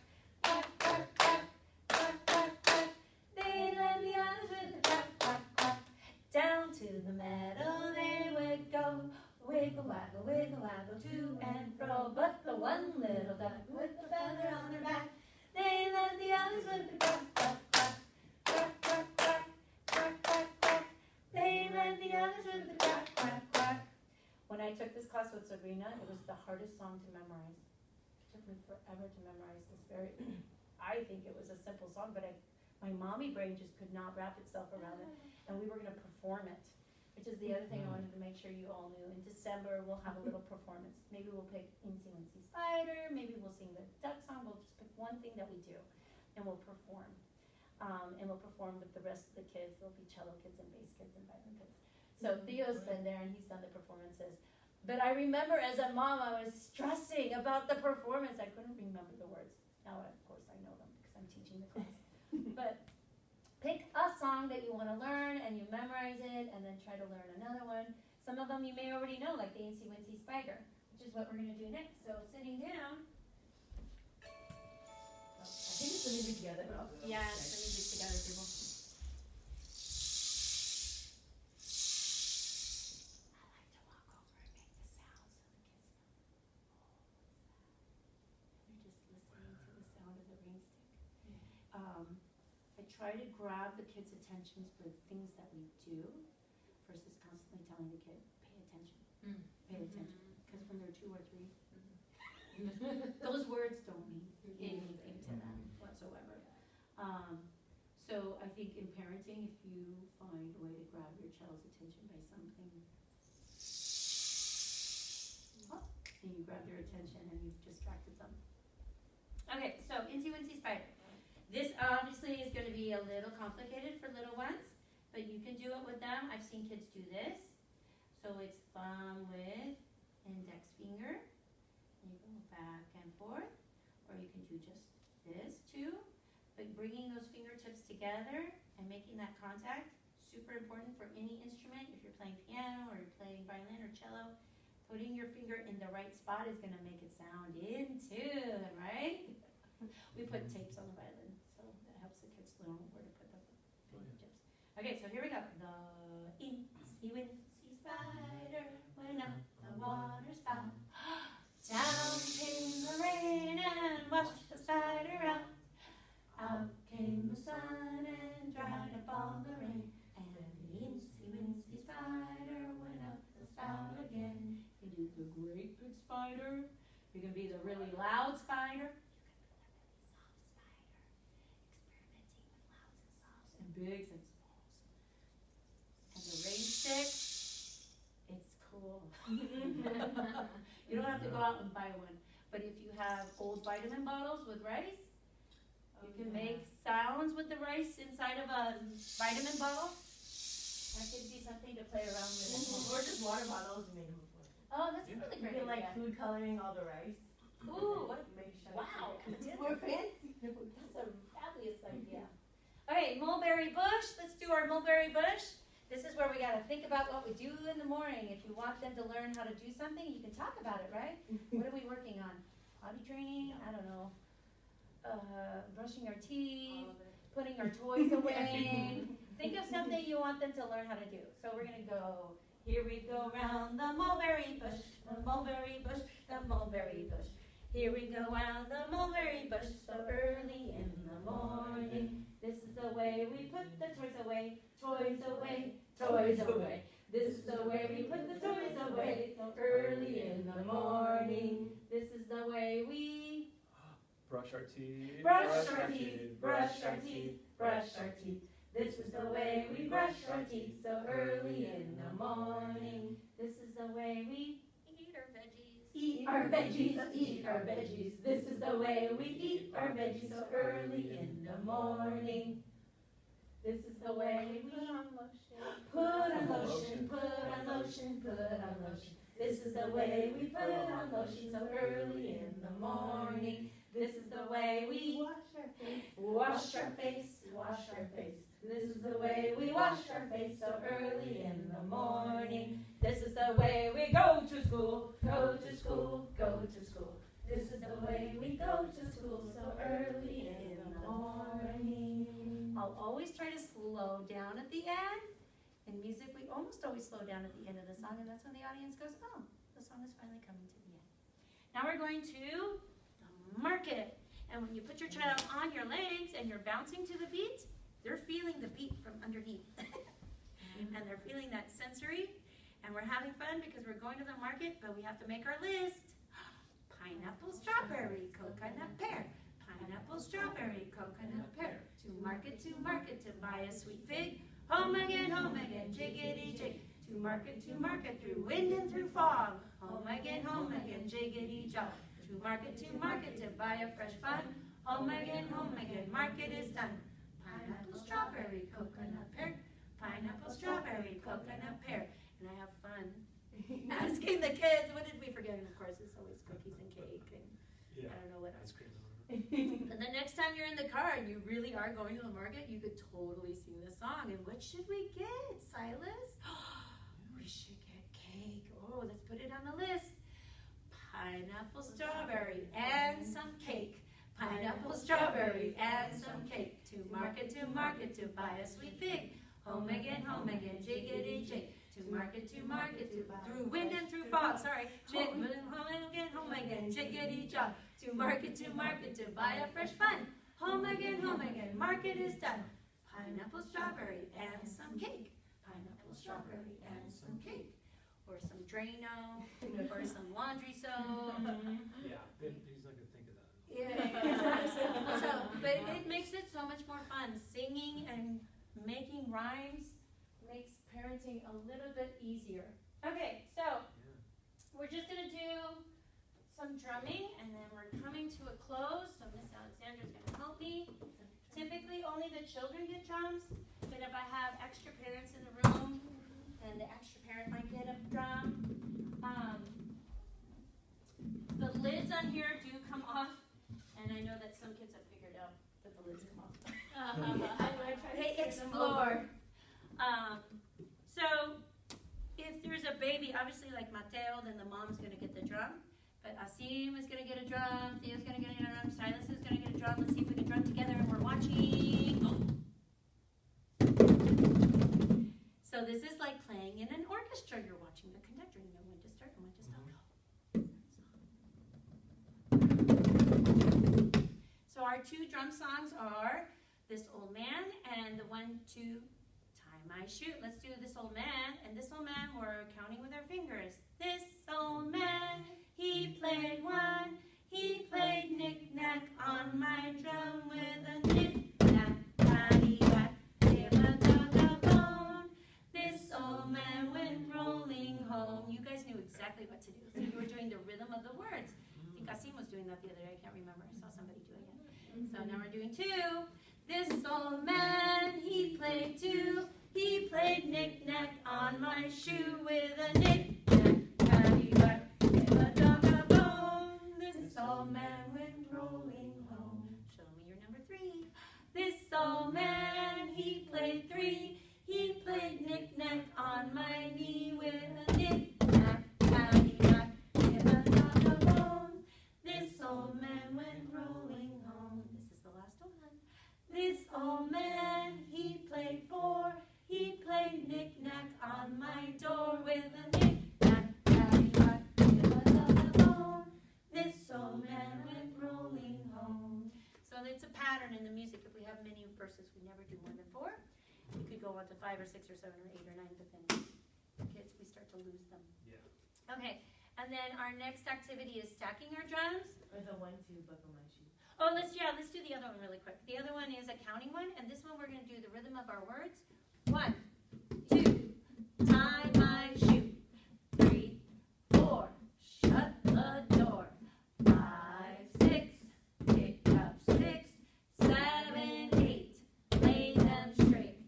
quack, quack, quack, quack, quack, quack. They led the others with their quack, quack, quack. Down to the meadow they would go, wiggle, waggle to and fro. But the one little duck with the feather on their back, they led the others with their quack, quack, quack, quack, quack, quack, quack, quack, quack. They led the others with the quack, quack, quack. When I took this class with Sabrina, it was the hardest song to memorize. It took me forever to memorize this I think it was a simple song, but my mommy brain just could not wrap itself around it. And we were going to perform it, which is the other thing I wanted to make sure you all knew. In December, we'll have a little performance. Maybe we'll pick Incy Wincy Spider, maybe we'll sing the duck song. We'll just pick one thing that we do, and we'll perform. And we'll perform with the rest of the kids. There'll be cello kids and bass kids and violin kids. So Theo's been there and he's done the performances. But I remember as a mom, I was stressing about the performance. I couldn't remember the words. Now, of course, I know them because I'm teaching the class. But pick a song that you want to learn and you memorize it, and then try to learn another one. Some of them you may already know, like the Incy Wincy Spider, which is what we're going to do next. So sitting down. I think it's going to be together. Yeah, let me do it together, people. I try to grab the kids' attentions for things that we do versus constantly telling the kid, pay attention, pay attention. Because when they're 2 or 3, those words don't mean anything to them whatsoever. So I think in parenting, if you find a way to grab your child's attention by something, and you grab their attention and you've distracted them. Okay, so Incy Wincy Spider. This obviously is going to be a little complicated for little ones, but you can do it with them. I've seen kids do this. So it's thumb with index finger. You go back and forth, or you can do just this too. But bringing those fingertips together and making that contact, super important for any instrument. If you're playing piano or you're playing violin or cello, putting your finger in the right spot is gonna make it sound in tune, right? We put tapes on the violin, so that helps the kids learn where to put the fingertips. Okay, so here we go. The incy wincy spider went up the water spout. Down came the rain and washed the spider out. Out came the sun and dried up all the rain. And the incy wincy spider went up the spout again. You can do the great big spider. You can be the really loud spider. You can be the really soft spider. Experimenting with louds and softs and bigs and smalls. And the rain stick, it's cool. You don't have to go out and buy one. But if you have old vitamin bottles with rice, you can make sounds with the rice inside of a vitamin bottle. That could be something to play around with. Or just water bottles you made them before. Oh, that's a really You great can like idea. food coloring all the rice. Ooh, what Make sure wow. it's more fancy. That's a fabulous idea. Okay, mulberry bush. Let's do our mulberry bush. This is where we gotta think about what we do in the morning. If you want them to learn how to do something, you can talk about it, right? What are we working on? Potty training? I don't know. Brushing our teeth, putting our toys away. Think of something you want them to learn how to do. So we're gonna go, here we go round the mulberry bush, the mulberry bush, the mulberry bush. Here we go round the mulberry bush so early in the morning. This is the way we put the toys away, toys away, toys away. This is the way we put the toys away so early in the morning. This is the way we Brush our teeth. brush our teeth, brush our teeth, brush our teeth. This is the way we brush our teeth so early in the morning. This is the way we Eat our veggies. eat our veggies, eat our veggies. This is the way we eat our veggies so early in the morning. This is the way we put on lotion, put on lotion, put on lotion. This is the way we put on lotion so early in the morning. This is the way we Wash our face. wash our face, wash our face. This is the way we wash our face so early in the morning. This is the way we go to school, go to school, go to school. This is the way we go to school so early in the morning. I'll always try to slow down at the end. In music, we almost always slow down at the end of the song, and that's when the audience goes, oh, the song is finally coming to the end. Now we're going to mark it. And when you put your child on your legs and you're bouncing to the beat, they're feeling the beat from underneath. And they're feeling that sensory. And we're having fun because we're going to the market, but we have to make our list. Pineapple, strawberry, coconut, pear. Pineapple, strawberry, coconut, pear. To market, to buy a sweet fig. Home again, jiggity jig. To market, through wind and through fog. Home again, jiggity jog. To market, to buy a fresh bun. Home again, market is done. Pineapple, strawberry, coconut, pear. Pineapple, strawberry, coconut, pear. And I have fun asking the kids, what did we forget? And of course, it's always cookies and cake and Yeah. I don't know what else. Ice cream. or whatever. And the next time you're in the car and you really are going to the market, you could totally sing this song. And what should we get, Silas? We should get cake. Oh, let's put it on the list. Pineapple, strawberry, and some cake. Pineapple, strawberry, and some cake. To market, to buy a sweet fig. Home again, jiggity jig. To market, through wind and through fog. Sorry. Home again, jiggity jog. To market, to buy a fresh bun. Home again, market is done. Pineapple, strawberry, and some cake. Pineapple, strawberry, and some cake. Or some Drano, or some laundry soap. Yeah, he's not gonna think of that. Yeah. So, but it makes it so much more fun. Singing and making rhymes makes parenting a little bit easier. Okay, so Yeah. we're just gonna do some drumming and then we're coming to a close. So Miss Alexandra's gonna help me. Typically only the children get drums, but if I have extra parents in the room, then the extra parent might get a drum. The lids on here do come off, and I know that some kids have figured out that the lids come off. They explore. So if there's a baby, obviously like Mateo, then the mom's gonna get the drum. But Asim is gonna get a drum, Theo's gonna get a drum, Silas is gonna get a drum. Let's see if we can drum together and we're watching. So this is like playing in an orchestra. You're watching the conductor, you know when to start and when to stop. So our two drum songs are This Old Man and the 1, 2, Tie My Shoe. Let's do This Old Man, and this old man, we're counting with our fingers. This old man, he played one, he played knick-knack on my drum with a knick-knack, paddywhack, give a dog a bone. This old man went rolling home. You guys knew exactly what to do. So you were doing the rhythm of the words. I think Asim was doing that the other day. I can't remember. I saw somebody doing it. So now we're doing 2. This old man, he played 2. He played knick-knack on my shoe with a knick-knack, paddywhack, give a dog a bone. This old man went rolling home. Show me your number 3. This old man, he played 3. He played knick-knack on my knee with a knick-knack, paddywhack, give a dog a bone. This old man went rolling home. This is the last one. This old man, he played 4. He played knick-knack on my door with a knick-knack, paddywhack, give a dog a bone. This old man went rolling home. So it's a pattern in the music. If we have many verses, we never do more than 4. We could go on to 5 or 6 or 7 or 8 or 9, but then the kids, we start to lose them. Yeah. Okay, and then our next activity is stacking our drums. Or the 1, 2, buckle my shoe. Oh, let's do the other one really quick. The other one is a counting one, and this one we're going to do the rhythm of our words. 1, 2, tie my shoe. 3, 4, shut the door. 5, 6, pick up sticks. 7, 8, lay them straight.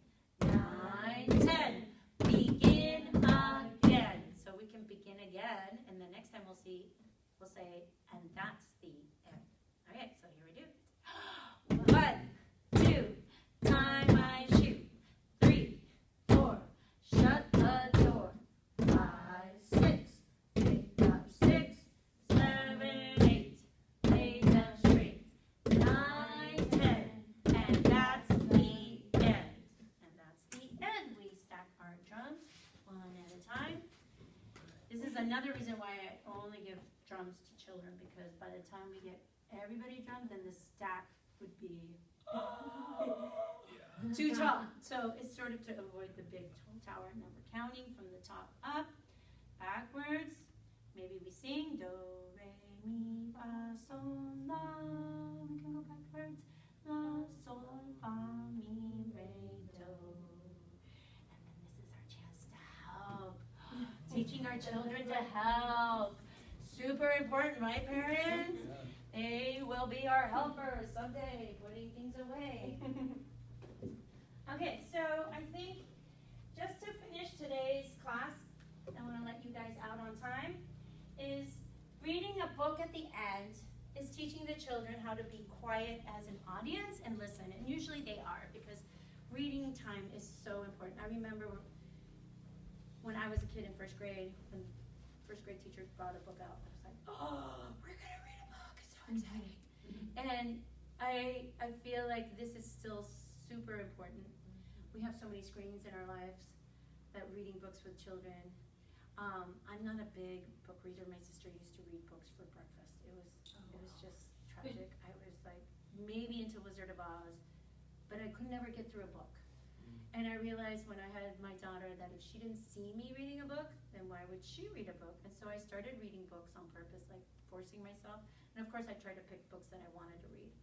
9, 10, begin again. So we can begin again, and the next time we'll say, and that's the end. Okay, so here we do. 1, 2, tie my shoe. 3, 4, shut the door. 5, 6, pick up sticks. 7, 8, lay them straight. 9, 10, and that's the end. And that's the end. We stack our drums one at a time. This is another reason why I only give drums to children, because by the time we get everybody drummed, then the stack would be too tall. So it's sort of to avoid the big tall tower. Now we're counting from the top up, backwards. Maybe we sing do, re, mi, fa, sol, la. We can go backwards. La, sol, fa, mi, re, do. And then this is our chance to help. Teaching our children to help. Super important, right, parents? They will be our helpers someday, putting things away. Okay, so I think just to finish today's class, I want to let you guys out on time, is reading a book at the end is teaching the children how to be quiet as an audience and listen. And usually they are, because reading time is so important. I remember when I was a kid in first grade, when first grade teacher brought a book out, I was like, oh, we're going to read a book. It's so exciting. And I feel like this is still super important. We have so many screens in our lives that reading books with children. I'm not a big book reader. My sister used to read books for breakfast. It was just tragic. I was like maybe into Wizard of Oz, but I could never get through a book. And I realized when I had my daughter that if she didn't see me reading a book, then why would she read a book? And so I started reading books on purpose, like forcing myself. And of course I tried to pick books that I wanted to read.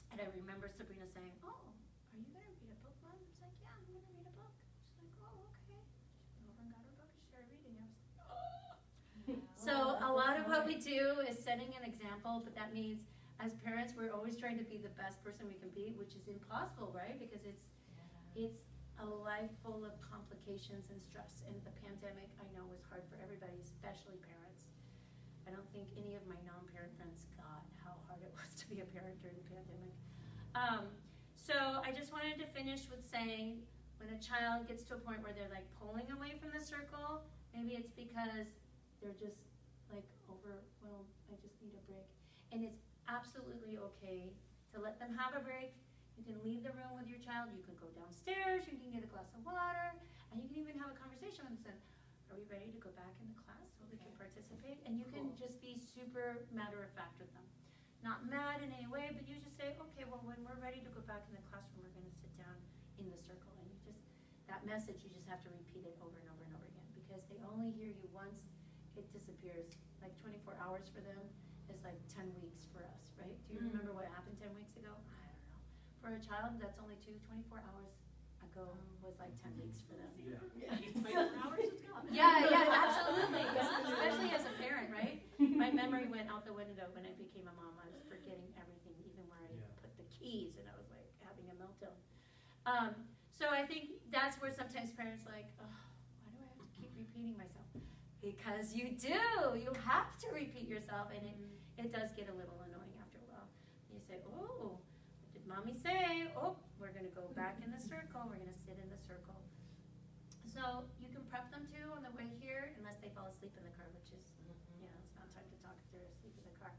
And I remember Sabrina saying, oh, are you going to read a book, Mom? I was like, yeah, I'm going to read a book. She's like, oh, okay. She went over and got her book and started reading. I was like, oh. So a lot of what we do is setting an example, but that means as parents, we're always trying to be the best person we can be, which is impossible, right? Because it's a life full of complications and stress, and the pandemic, I know, was hard for everybody, especially parents. I don't think any of my non-parent friends got how hard it was to be a parent during the pandemic. So I just wanted to finish with saying, when a child gets to a point where they're like pulling away from the circle, maybe it's because they're just like overwhelmed, I just need a break. And it's absolutely okay to let them have a break. You can leave the room with your child, you can go downstairs, you can get a glass of water, and you can even have a conversation with them. Are we ready to go back into class so we can participate? And you can just be super matter of fact with them. Not mad in any way, but you just say, okay, well, when we're ready to go back in the classroom, we're gonna sit down in the circle. And you just, that message, you just have to repeat it over and over and over again, because they only hear you once, it disappears. Like 24 hours for them is like 10 weeks for us, right? Do you remember what happened 10 weeks ago? I don't know. For a child, that's only 24 hours ago was like 10 weeks for them. Yeah. 24 hours is gone. Yeah, absolutely. Especially as a parent, right? My memory went out the window when I became a mom. I was forgetting everything, even where I put the keys, and I was like having a meltdown. So I think that's where sometimes parents like, oh, why do I have to keep repeating myself? Because you do. You have to repeat yourself, and it does get a little annoying after a while. You say, oh, what did mommy say? Oh, we're going to go back in the circle. We're going to sit in the circle. So you can prep them too on the way here, unless they fall asleep in the car, which is, it's not time to talk if they're asleep in the car.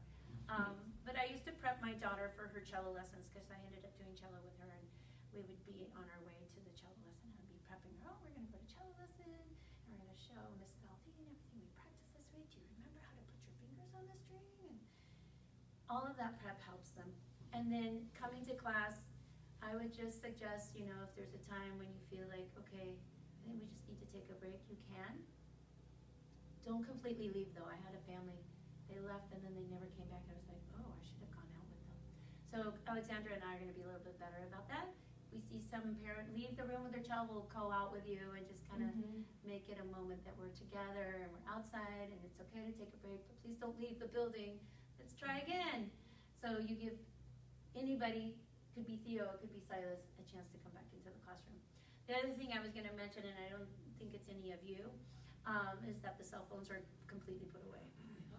But I used to prep my daughter for her cello lessons, because I ended up doing cello with her, and we would be on our way to the cello lesson. I'd be prepping her. Oh, we're going to go to cello lesson, and we're going to show Miss Valdine everything we practiced this week. Do you remember how to put your fingers on the string? And all of that prep helps them. And then coming to class, I would just suggest, if there's a time when you feel like, okay, I think we just need to take a break, you can. Don't completely leave though. I had a family, they left and then they never came back. I was like, oh, I should have gone out with them. So Alexandra and I are gonna be a little bit better about that. If we see some parent leave the room with their child, we'll go out with you and just kind of make it a moment that we're together and we're outside, and it's okay to take a break, but please don't leave the building. Let's try again. So you give anybody, could be Theo, it could be Silas, a chance to come back into the classroom. The other thing I was going to mention, and I don't think it's any of you, is that the cell phones are completely put away.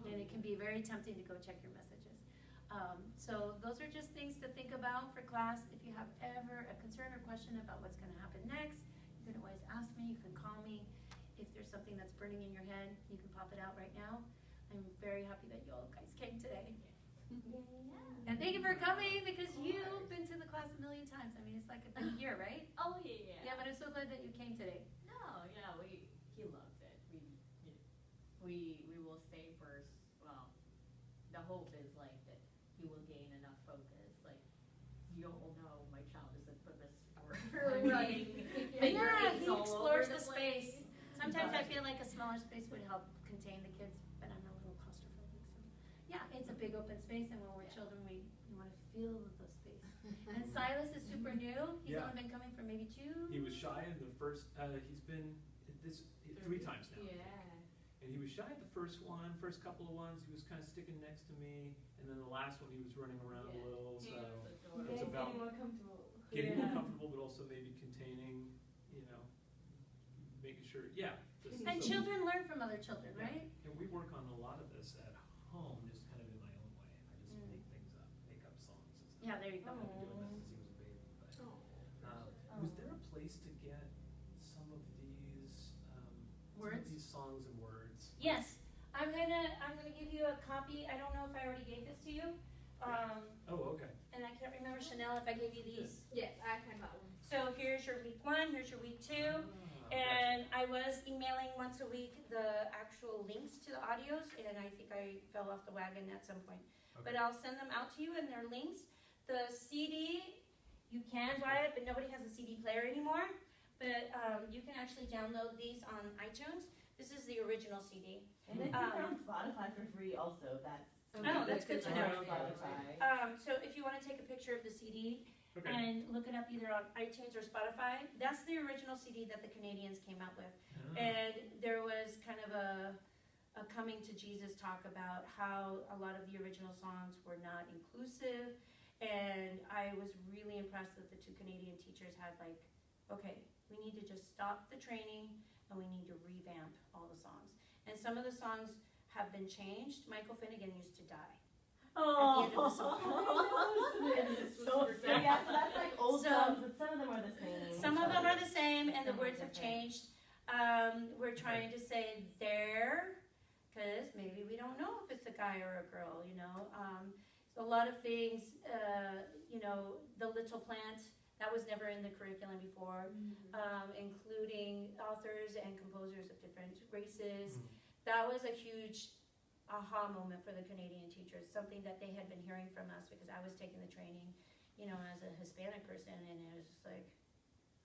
And it can be very tempting to go check your messages. So those are just things to think about for class. If you have ever a concern or question about what's going to happen next, you can always ask me, you can call me. If there's something that's burning in your head, you can pop it out right now. I'm very happy that you all guys came today. And thank you for coming, because you've been to the class a million times. I mean, it's like a big year, right? Oh, yeah. Yeah, but I'm so glad that you came today. No, yeah, he loves it. We will stay first. Well, the hope is like that he will gain enough focus. Like, you'll know my child is infamous for running. He explores the space. Sometimes I feel like a smaller space would help contain the kids, but I'm a little claustrophobic. So yeah, it's a big open space, and when we're children, we want to feel the space. And Silas is super new. He's only been coming for maybe 2. He was shy in the first, he's been 3 times now. Yeah. And he was shy at the first couple of ones, he was kind of sticking next to me, and then the last one he was running around a little, so it's about getting more comfortable. getting more comfortable, but also maybe containing, making sure, And children learn from other children, right? And we work on a lot of this at home, just kind of in my own way. I just make things up, make up songs and stuff. Yeah, there you go. I've been doing that since he was a baby. But, was there a place to get some of these Words? Some of these songs and words? Yes, I'm gonna give you a copy. I don't know if I already gave this to you. Oh, okay. And I can't remember, Chanel, if I gave you these. Yes, I had that one. So here's your week 1, here's your week 2. And I was emailing once a week the actual links to the audios, and I think I fell off the wagon at some point. Okay. But I'll send them out to you, and they're links. The CD, you can buy it, but nobody has a CD player anymore. But you can actually download these on iTunes. This is the original CD. And I think they're on Spotify for free also. That's good to know. Spotify. So if you want to take a picture of the CD, Okay. and look it up either on iTunes or Spotify. That's the original CD that the Canadians came out with. And there was kind of a coming to Jesus talk about how a lot of the original songs were not inclusive. And I was really impressed that the 2 Canadian teachers had like, okay, we need to just stop the training and we need to revamp all the songs. And some of the songs have been changed. Michael Finnegan used to die. At the end of the song. So yeah, so that's like old songs, but some of them are the same. Some of them are the same, the words have changed. We're trying to say there, because maybe we don't know if it's a guy or a girl, you know. A lot of things, you know, the little plant, that was never in the curriculum before, including authors and composers of different races. That was a huge aha moment for the Canadian teachers, something that they had been hearing from us because I was taking the training, you know, as a Hispanic person, and it was just like,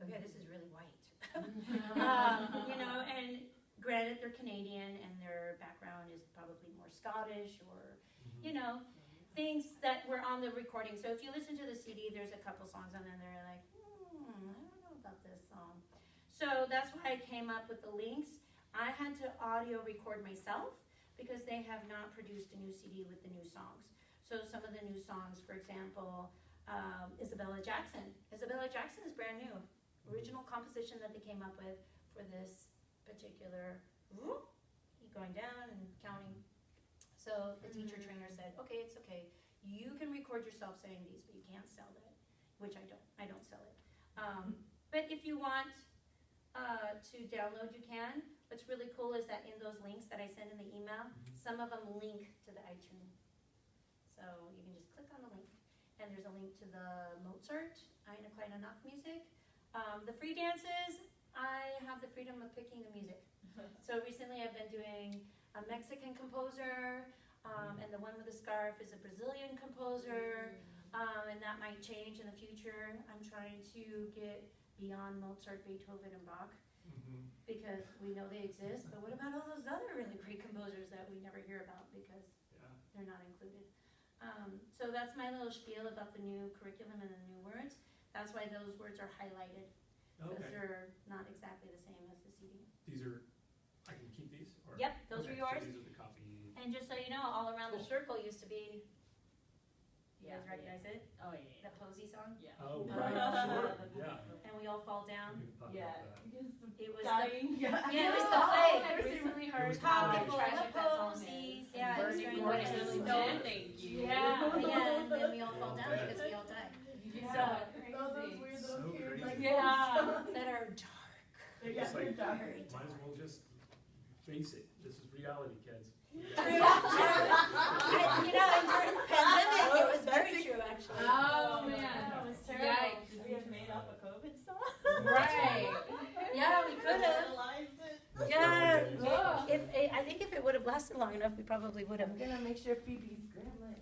okay, this is really white. You know, and granted they're Canadian and their background is probably more Scottish or, you know, things that were on the recording. So if you listen to the CD, there's a couple songs on there that are like, I don't know about this song. So that's why I came up with the links. I had to audio record myself because they have not produced a new CD with the new songs. So some of the new songs, for example, Isabella Jackson. Isabella Jackson is brand new. Original composition that they came up with for this particular, going down and counting. So the teacher trainer said, okay, it's okay. You can record yourself saying these, but you can't sell it, which I don't. I don't sell it. But if you want to download, you can. What's really cool is that in those links that I send in the email, some of them link to the iTunes. So you can just click on the link. And there's a link to the Mozart, Eine kleine Nachtmusik. The free dances, I have the freedom of picking the music. So recently I've been doing a Mexican composer, and the one with the scarf is a Brazilian composer, and that might change in the future. I'm trying to get beyond Mozart, Beethoven, and Bach, because we know they exist, but what about all those other really great composers that we never hear about because they're not included? So that's my little spiel about the new curriculum and the new words. That's why those words are highlighted, because they're not exactly the same as the CD. These are, I can keep these? Or? Yep, those are yours. So these are the copy. And just so you know, all around the circle used to be, you Yeah. guys recognize it? Oh, yeah. The Posey song? Yeah. Oh, right, sure, yeah. And we all fall down. We can talk Yeah. about that. It was Dying. yeah, it was the play. I recently heard It was How the the play. Posies. Yeah, it was during What the is snow. Thank you. Yeah, and then we all fall down because we all die. Yeah, All those crazy. weird So little kids, crazy. like, Yeah. That are dark. Yeah, It's like, dark. might as well just face it, this is reality, kids. You know, and during the pandemic, it was very true, actually. Oh, man. That was terrible. Yikes. We have made up a COVID song. Right. Yeah, we could have. Realized it. Yeah. Ugh. I think if it would have lasted long enough, we probably would have. I'm gonna make sure Phoebe's grandma is